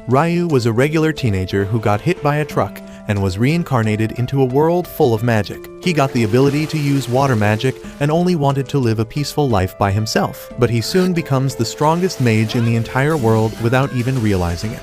Ryu was a regular teenager who got hit by a truck and was reincarnated into a world full of magic. He got the ability to use water magic and only wanted to live a peaceful life by himself, but he soon becomes the strongest mage in the entire world without even realizing it.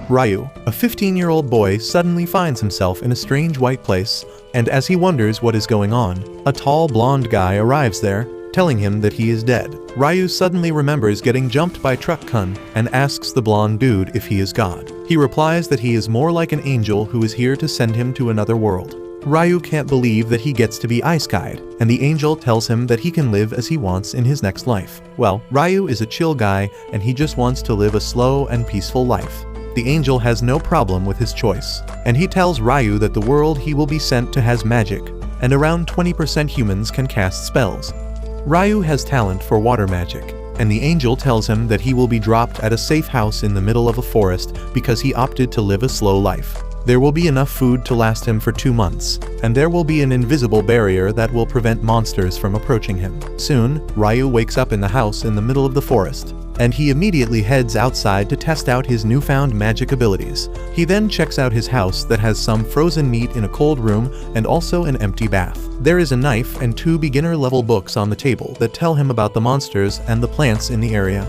Ryu, a 15-year-old boy, suddenly finds himself in a strange white place, and as he wonders what is going on, a tall blonde guy arrives there, telling him that he is dead. Ryu suddenly remembers getting jumped by Truck Kun and asks the blonde dude if he is God. He replies that he is more like an angel who is here to send him to another world. Ryu can't believe that he gets to be Ice Guide, and the angel tells him that he can live as he wants in his next life. Well, Ryu is a chill guy and he just wants to live a slow and peaceful life. The angel has no problem with his choice, and he tells Ryu that the world he will be sent to has magic, and around 20% humans can cast spells. Ryu has talent for water magic, and the angel tells him that he will be dropped at a safe house in the middle of a forest because he opted to live a slow life. There will be enough food to last him for 2 months, and there will be an invisible barrier that will prevent monsters from approaching him. Soon, Ryu wakes up in the house in the middle of the forest, and he immediately heads outside to test out his newfound magic abilities. He then checks out his house that has some frozen meat in a cold room and also an empty bath. There is a knife and 2 beginner-level books on the table that tell him about the monsters and the plants in the area.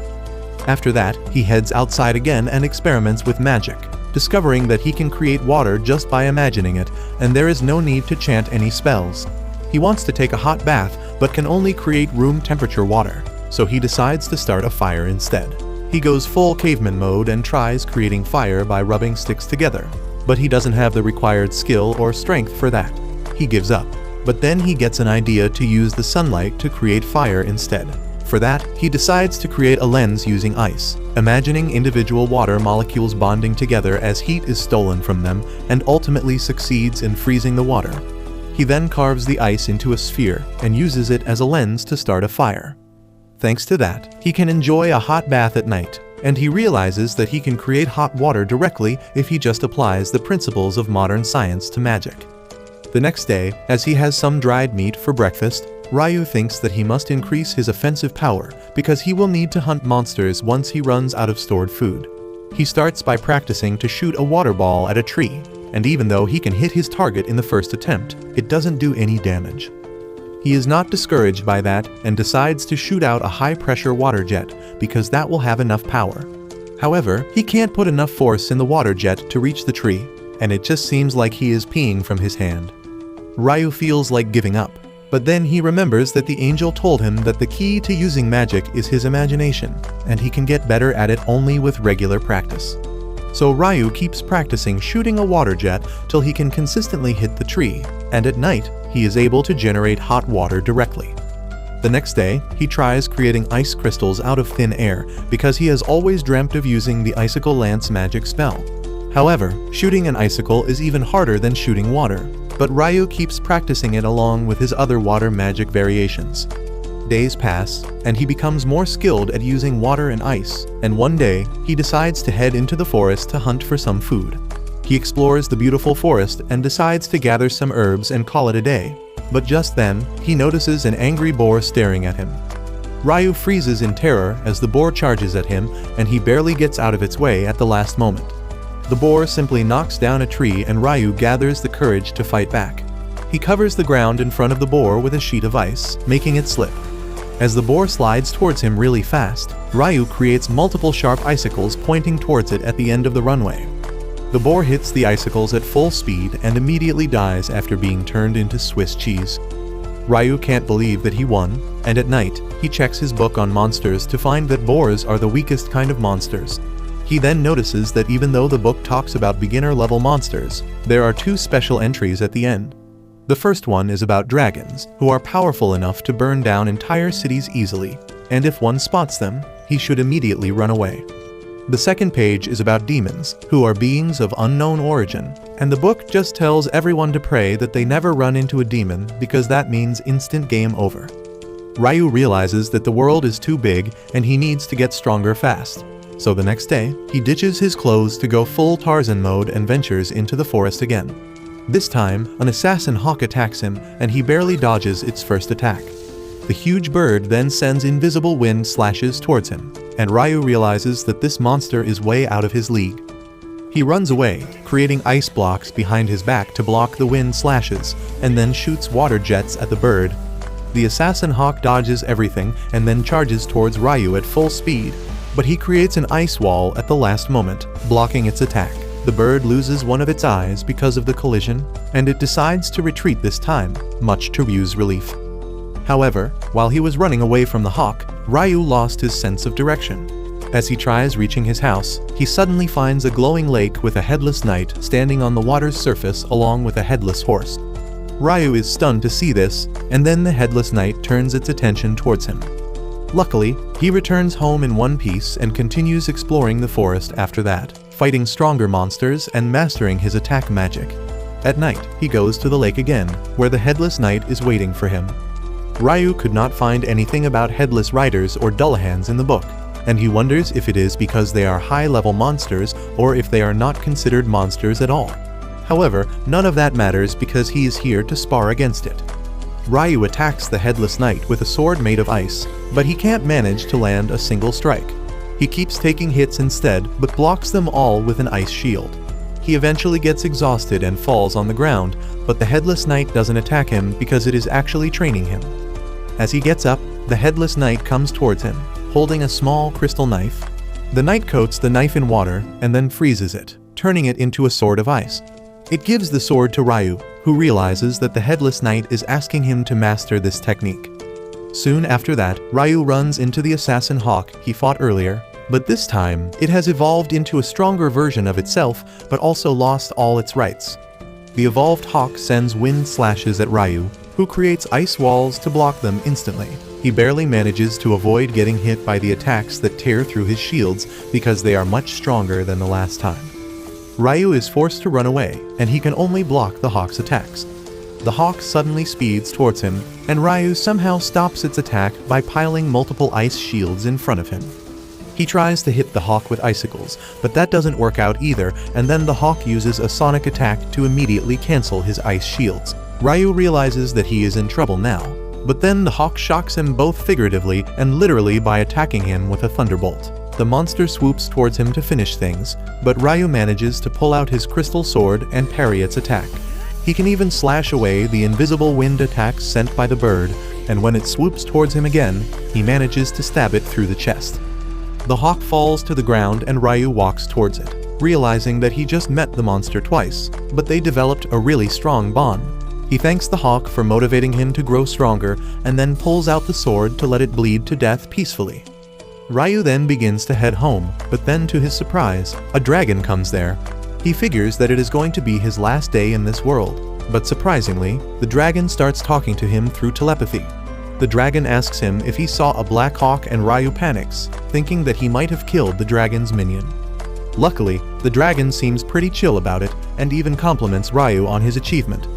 After that, he heads outside again and experiments with magic, discovering that he can create water just by imagining it, and there is no need to chant any spells. He wants to take a hot bath, but can only create room temperature water, so he decides to start a fire instead. He goes full caveman mode and tries creating fire by rubbing sticks together, but he doesn't have the required skill or strength for that. He gives up, but then he gets an idea to use the sunlight to create fire instead. For that, he decides to create a lens using ice, imagining individual water molecules bonding together as heat is stolen from them, and ultimately succeeds in freezing the water. He then carves the ice into a sphere and uses it as a lens to start a fire. Thanks to that, he can enjoy a hot bath at night, and he realizes that he can create hot water directly if he just applies the principles of modern science to magic. The next day, as he has some dried meat for breakfast, Ryu thinks that he must increase his offensive power because he will need to hunt monsters once he runs out of stored food. He starts by practicing to shoot a water ball at a tree, and even though he can hit his target in the first attempt, it doesn't do any damage. He is not discouraged by that and decides to shoot out a high-pressure water jet because that will have enough power. However, he can't put enough force in the water jet to reach the tree, and it just seems like he is peeing from his hand. Ryu feels like giving up, but then he remembers that the angel told him that the key to using magic is his imagination, and he can get better at it only with regular practice. So Ryu keeps practicing shooting a water jet till he can consistently hit the tree, and at night, he is able to generate hot water directly. The next day, he tries creating ice crystals out of thin air because he has always dreamt of using the Icicle Lance magic spell. However, shooting an icicle is even harder than shooting water, but Ryu keeps practicing it along with his other water magic variations. Days pass, and he becomes more skilled at using water and ice, and one day, he decides to head into the forest to hunt for some food. He explores the beautiful forest and decides to gather some herbs and call it a day, but just then, he notices an angry boar staring at him. Ryu freezes in terror as the boar charges at him, and he barely gets out of its way at the last moment. The boar simply knocks down a tree and Ryu gathers the courage to fight back. He covers the ground in front of the boar with a sheet of ice, making it slip. As the boar slides towards him really fast, Ryu creates multiple sharp icicles pointing towards it at the end of the runway. The boar hits the icicles at full speed and immediately dies after being turned into Swiss cheese. Ryu can't believe that he won, and at night, he checks his book on monsters to find that boars are the weakest kind of monsters. He then notices that even though the book talks about beginner-level monsters, there are 2 special entries at the end. The first one is about dragons, who are powerful enough to burn down entire cities easily, and if one spots them, he should immediately run away. The second page is about demons, who are beings of unknown origin, and the book just tells everyone to pray that they never run into a demon because that means instant game over. Ryu realizes that the world is too big and he needs to get stronger fast. So the next day, he ditches his clothes to go full Tarzan mode and ventures into the forest again. This time, an assassin hawk attacks him and he barely dodges its first attack. The huge bird then sends invisible wind slashes towards him, and Ryu realizes that this monster is way out of his league. He runs away, creating ice blocks behind his back to block the wind slashes, and then shoots water jets at the bird. The assassin hawk dodges everything and then charges towards Ryu at full speed, but he creates an ice wall at the last moment, blocking its attack. The bird loses one of its eyes because of the collision, and it decides to retreat this time, much to Ryu's relief. However, while he was running away from the hawk, Ryu lost his sense of direction. As he tries reaching his house, he suddenly finds a glowing lake with a headless knight standing on the water's surface along with a headless horse. Ryu is stunned to see this, and then the headless knight turns its attention towards him. Luckily, he returns home in one piece and continues exploring the forest after that, fighting stronger monsters and mastering his attack magic. At night, he goes to the lake again, where the headless knight is waiting for him. Ryu could not find anything about headless riders or Dullahans in the book, and he wonders if it is because they are high-level monsters or if they are not considered monsters at all. However, none of that matters because he is here to spar against it. Ryu attacks the headless knight with a sword made of ice, but he can't manage to land a single strike. He keeps taking hits instead, but blocks them all with an ice shield. He eventually gets exhausted and falls on the ground, but the headless knight doesn't attack him because it is actually training him. As he gets up, the headless knight comes towards him, holding a small crystal knife. The knight coats the knife in water and then freezes it, turning it into a sword of ice. It gives the sword to Ryu, who realizes that the headless knight is asking him to master this technique. Soon after that, Ryu runs into the assassin hawk he fought earlier, but this time, it has evolved into a stronger version of itself, but also lost all its rights. The evolved hawk sends wind slashes at Ryu, who creates ice walls to block them instantly. He barely manages to avoid getting hit by the attacks that tear through his shields because they are much stronger than the last time. Ryu is forced to run away, and he can only block the hawk's attacks. The hawk suddenly speeds towards him, and Ryu somehow stops its attack by piling multiple ice shields in front of him. He tries to hit the hawk with icicles, but that doesn't work out either, and then the hawk uses a sonic attack to immediately cancel his ice shields. Ryu realizes that he is in trouble now, but then the hawk shocks him both figuratively and literally by attacking him with a thunderbolt. The monster swoops towards him to finish things, but Ryu manages to pull out his crystal sword and parry its attack. He can even slash away the invisible wind attacks sent by the bird, and when it swoops towards him again, he manages to stab it through the chest. The hawk falls to the ground and Ryu walks towards it, realizing that he just met the monster twice, but they developed a really strong bond. He thanks the hawk for motivating him to grow stronger and then pulls out the sword to let it bleed to death peacefully. Ryu then begins to head home, but then to his surprise, a dragon comes there. He figures that it is going to be his last day in this world, but surprisingly, the dragon starts talking to him through telepathy. The dragon asks him if he saw a black hawk and Ryu panics, thinking that he might have killed the dragon's minion. Luckily, the dragon seems pretty chill about it and even compliments Ryu on his achievement.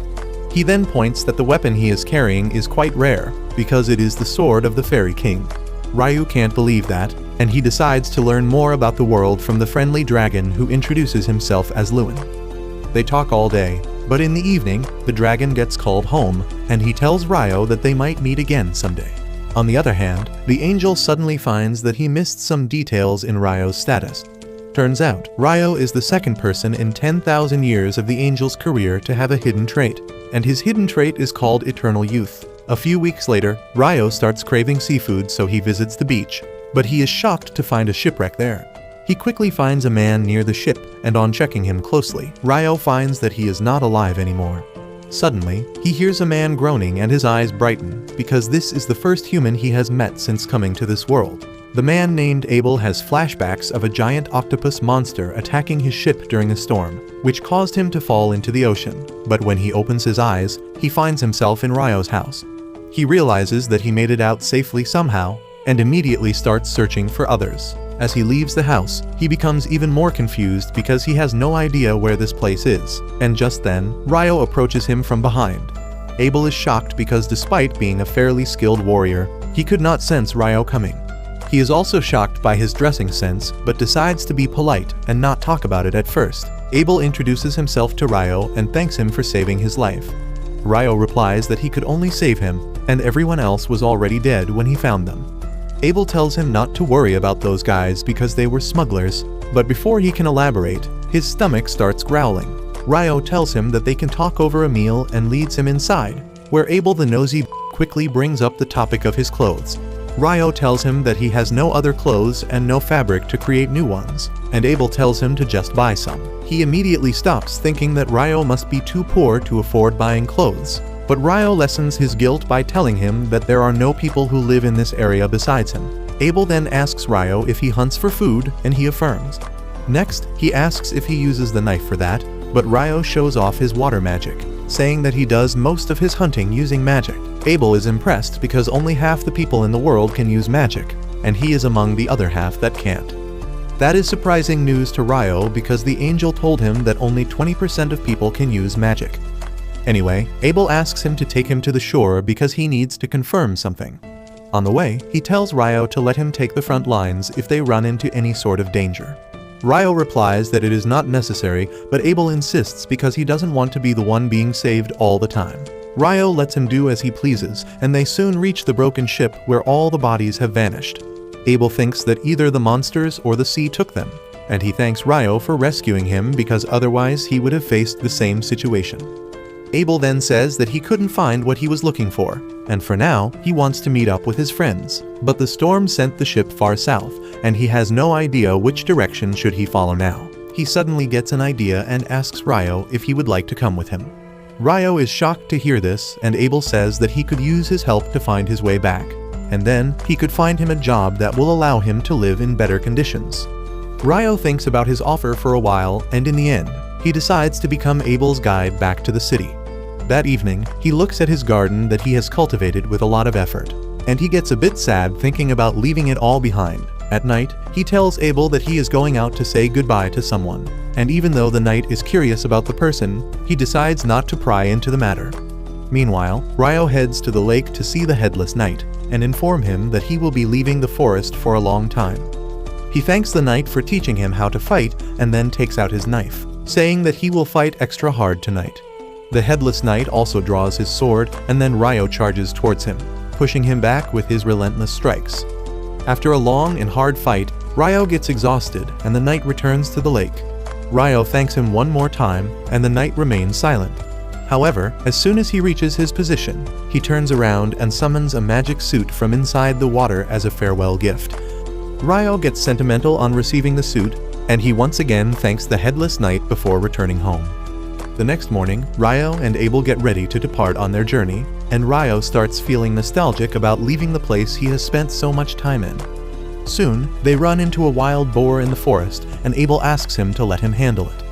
He then points that the weapon he is carrying is quite rare, because it is the sword of the Fairy King. Ryu can't believe that, and he decides to learn more about the world from the friendly dragon who introduces himself as Lewin. They talk all day, but in the evening, the dragon gets called home, and he tells Ryu that they might meet again someday. On the other hand, the angel suddenly finds that he missed some details in Ryu's status. Turns out, Ryu is the second person in 10,000 years of the angel's career to have a hidden trait, and his hidden trait is called Eternal Youth. A few weeks later, Ryu starts craving seafood, so he visits the beach, but he is shocked to find a shipwreck there. He quickly finds a man near the ship, and on checking him closely, Ryu finds that he is not alive anymore. Suddenly, he hears a man groaning and his eyes brighten, because this is the first human he has met since coming to this world. The man named Abel has flashbacks of a giant octopus monster attacking his ship during a storm, which caused him to fall into the ocean, but when he opens his eyes, he finds himself in Ryu's house. He realizes that he made it out safely somehow, and immediately starts searching for others. As he leaves the house, he becomes even more confused because he has no idea where this place is, and just then, Ryu approaches him from behind. Abel is shocked because despite being a fairly skilled warrior, he could not sense Ryu coming. He is also shocked by his dressing sense, but decides to be polite and not talk about it at first. Abel introduces himself to Ryu and thanks him for saving his life. Ryu replies that he could only save him, and everyone else was already dead when he found them. Abel tells him not to worry about those guys because they were smugglers, but before he can elaborate, his stomach starts growling. Ryo tells him that they can talk over a meal and leads him inside, where Abel the nosy quickly brings up the topic of his clothes. Ryo tells him that he has no other clothes and no fabric to create new ones, and Abel tells him to just buy some. He immediately stops, thinking that Ryo must be too poor to afford buying clothes, but Ryo lessens his guilt by telling him that there are no people who live in this area besides him. Abel then asks Ryo if he hunts for food, and he affirms. Next, he asks if he uses the knife for that, but Ryo shows off his water magic, saying that he does most of his hunting using magic. Abel is impressed because only half the people in the world can use magic, and he is among the other half that can't. That is surprising news to Ryo because the angel told him that only 20% of people can use magic. Anyway, Abel asks him to take him to the shore because he needs to confirm something. On the way, he tells Ryo to let him take the front lines if they run into any sort of danger. Ryo replies that it is not necessary, but Abel insists because he doesn't want to be the one being saved all the time. Ryo lets him do as he pleases, and they soon reach the broken ship where all the bodies have vanished. Abel thinks that either the monsters or the sea took them, and he thanks Ryo for rescuing him because otherwise he would have faced the same situation. Abel then says that he couldn't find what he was looking for, and for now, he wants to meet up with his friends. But the storm sent the ship far south, and he has no idea which direction should he follow now. He suddenly gets an idea and asks Ryo if he would like to come with him. Ryo is shocked to hear this, and Abel says that he could use his help to find his way back, and then he could find him a job that will allow him to live in better conditions. Ryo thinks about his offer for a while, and in the end, he decides to become Abel's guide back to the city. That evening, he looks at his garden that he has cultivated with a lot of effort, and he gets a bit sad thinking about leaving it all behind. At night, he tells Abel that he is going out to say goodbye to someone, and even though the knight is curious about the person, he decides not to pry into the matter. Meanwhile, Ryo heads to the lake to see the headless knight, and inform him that he will be leaving the forest for a long time. He thanks the knight for teaching him how to fight, and then takes out his knife, saying that he will fight extra hard tonight. The headless knight also draws his sword, and then Ryo charges towards him, pushing him back with his relentless strikes. After a long and hard fight, Ryo gets exhausted, and the knight returns to the lake. Ryo thanks him one more time, and the knight remains silent. However, as soon as he reaches his position, he turns around and summons a magic suit from inside the water as a farewell gift. Ryo gets sentimental on receiving the suit, and he once again thanks the headless knight before returning home. The next morning, Ryo and Abel get ready to depart on their journey, and Ryo starts feeling nostalgic about leaving the place he has spent so much time in. Soon, they run into a wild boar in the forest, and Abel asks him to let him handle it.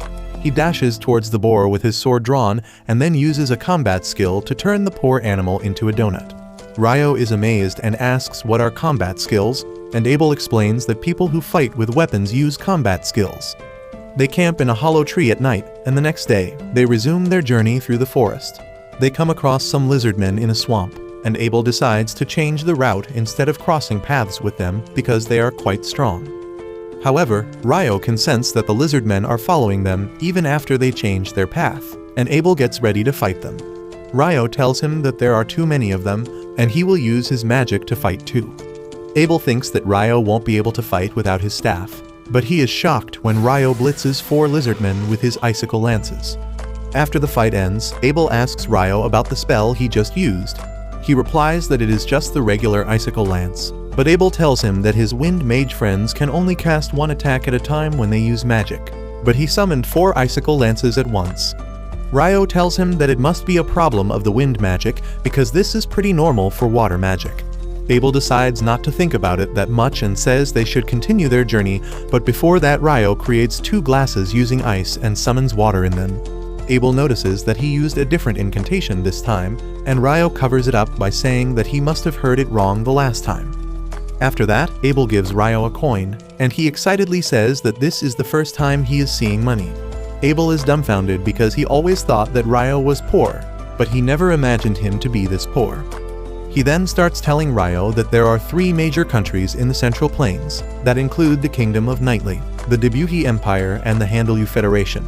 He dashes towards the boar with his sword drawn, and then uses a combat skill to turn the poor animal into a donut. Ryo is amazed and asks what are combat skills, and Abel explains that people who fight with weapons use combat skills. They camp in a hollow tree at night, and the next day, they resume their journey through the forest. They come across some lizardmen in a swamp, and Abel decides to change the route instead of crossing paths with them because they are quite strong. However, Ryo can sense that the lizardmen are following them even after they change their path, and Abel gets ready to fight them. Ryo tells him that there are too many of them, and he will use his magic to fight too. Abel thinks that Ryo won't be able to fight without his staff, but he is shocked when Ryo blitzes 4 lizardmen with his icicle lances. After the fight ends, Abel asks Ryo about the spell he just used. He replies that it is just the regular icicle lance, but Abel tells him that his wind mage friends can only cast 1 attack at a time when they use magic, but he summoned 4 icicle lances at once. Ryo tells him that it must be a problem of the wind magic because this is pretty normal for water magic. Abel decides not to think about it that much and says they should continue their journey, but before that Ryo creates 2 glasses using ice and summons water in them. Abel notices that he used a different incantation this time, and Ryo covers it up by saying that he must have heard it wrong the last time. After that, Abel gives Ryo a coin, and he excitedly says that this is the first time he is seeing money. Abel is dumbfounded because he always thought that Ryo was poor, but he never imagined him to be this poor. He then starts telling Ryo that there are 3 major countries in the Central Plains that include the Kingdom of Nightly, the Debuhi Empire, and the Handelu Federation.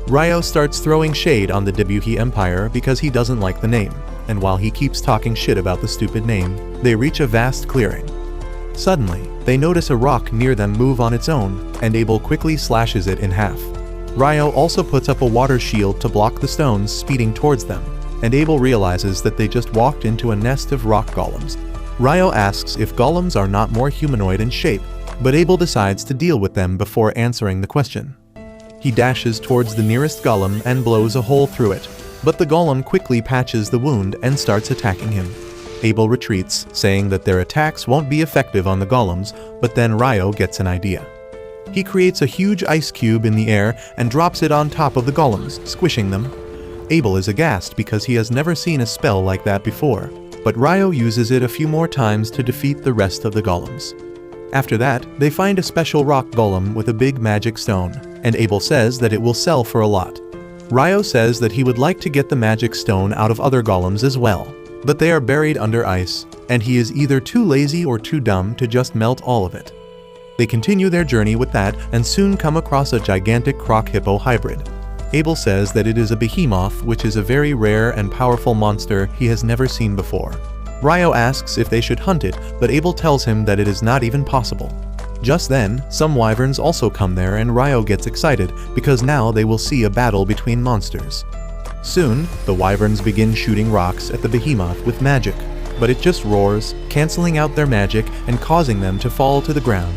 Ryo starts throwing shade on the Debuhi Empire because he doesn't like the name, and while he keeps talking shit about the stupid name, they reach a vast clearing. Suddenly, they notice a rock near them move on its own, and Abel quickly slashes it in half. Ryo also puts up a water shield to block the stones speeding towards them, and Abel realizes that they just walked into a nest of rock golems. Ryo asks if golems are not more humanoid in shape, but Abel decides to deal with them before answering the question. He dashes towards the nearest golem and blows a hole through it, but the golem quickly patches the wound and starts attacking him. Abel retreats, saying that their attacks won't be effective on the golems, but then Ryo gets an idea. He creates a huge ice cube in the air and drops it on top of the golems, squishing them. Abel is aghast because he has never seen a spell like that before, but Ryo uses it a few more times to defeat the rest of the golems. After that, they find a special rock golem with a big magic stone, and Abel says that it will sell for a lot. Ryo says that he would like to get the magic stone out of other golems as well, but they are buried under ice, and he is either too lazy or too dumb to just melt all of it. They continue their journey with that and soon come across a gigantic croc-hippo hybrid. Abel says that it is a behemoth, which is a very rare and powerful monster he has never seen before. Ryo asks if they should hunt it, but Abel tells him that it is not even possible. Just then, some wyverns also come there and Ryo gets excited because now they will see a battle between monsters. Soon, the wyverns begin shooting rocks at the behemoth with magic, but it just roars, cancelling out their magic and causing them to fall to the ground.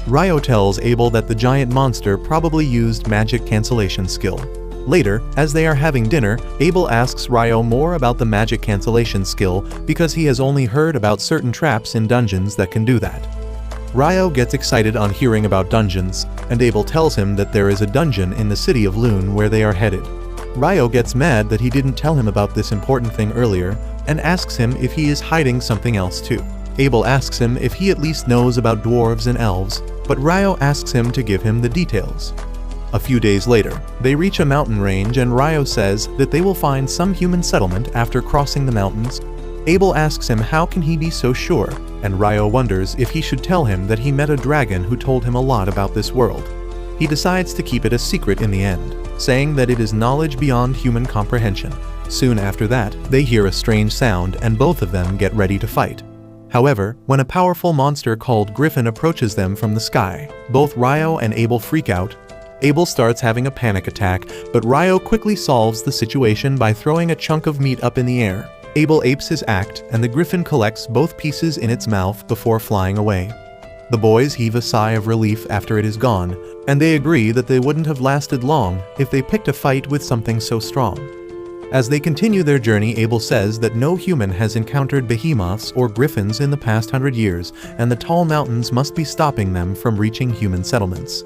Ryo tells Abel that the giant monster probably used magic cancellation skill. Later, as they are having dinner, Abel asks Ryo more about the magic cancellation skill because he has only heard about certain traps in dungeons that can do that. Ryo gets excited on hearing about dungeons, and Abel tells him that there is a dungeon in the city of Loon where they are headed. Ryo gets mad that he didn't tell him about this important thing earlier, and asks him if he is hiding something else too. Abel asks him if he at least knows about dwarves and elves, but Ryo asks him to give him the details. A few days later, they reach a mountain range and Ryo says that they will find some human settlement after crossing the mountains. Abel asks him how can he be so sure, and Ryo wonders if he should tell him that he met a dragon who told him a lot about this world. He decides to keep it a secret in the end, saying that it is knowledge beyond human comprehension. Soon after that, they hear a strange sound and both of them get ready to fight. However, when a powerful monster called Griffin approaches them from the sky, both Ryo and Abel freak out. Abel starts having a panic attack, but Ryo quickly solves the situation by throwing a chunk of meat up in the air. Abel apes his act, and the griffin collects both pieces in its mouth before flying away. The boys heave a sigh of relief after it is gone, and they agree that they wouldn't have lasted long if they picked a fight with something so strong. As they continue their journey, Abel says that no human has encountered behemoths or griffins in the past 100 years, and the tall mountains must be stopping them from reaching human settlements.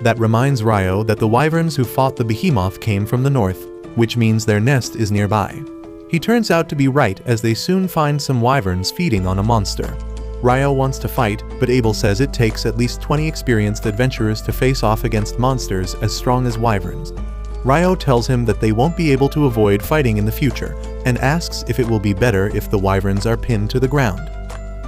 That reminds Ryo that the wyverns who fought the behemoth came from the north, which means their nest is nearby. He turns out to be right as they soon find some wyverns feeding on a monster. Ryo wants to fight, but Abel says it takes at least 20 experienced adventurers to face off against monsters as strong as wyverns. Ryo tells him that they won't be able to avoid fighting in the future, and asks if it will be better if the wyverns are pinned to the ground.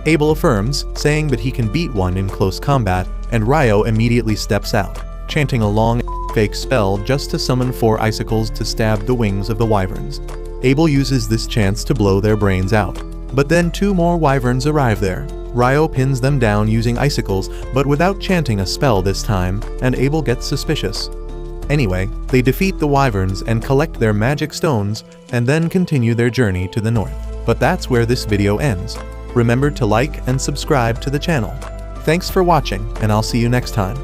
Abel affirms, saying that he can beat one in close combat, and Ryo immediately steps out, chanting a long fake spell just to summon 4 icicles to stab the wings of the wyverns. Abel uses this chance to blow their brains out, but then 2 more wyverns arrive there. Ryo pins them down using icicles, but without chanting a spell this time, and Abel gets suspicious. Anyway, they defeat the wyverns and collect their magic stones, and then continue their journey to the north. But that's where this video ends. Remember to like and subscribe to the channel. Thanks for watching, and I'll see you next time.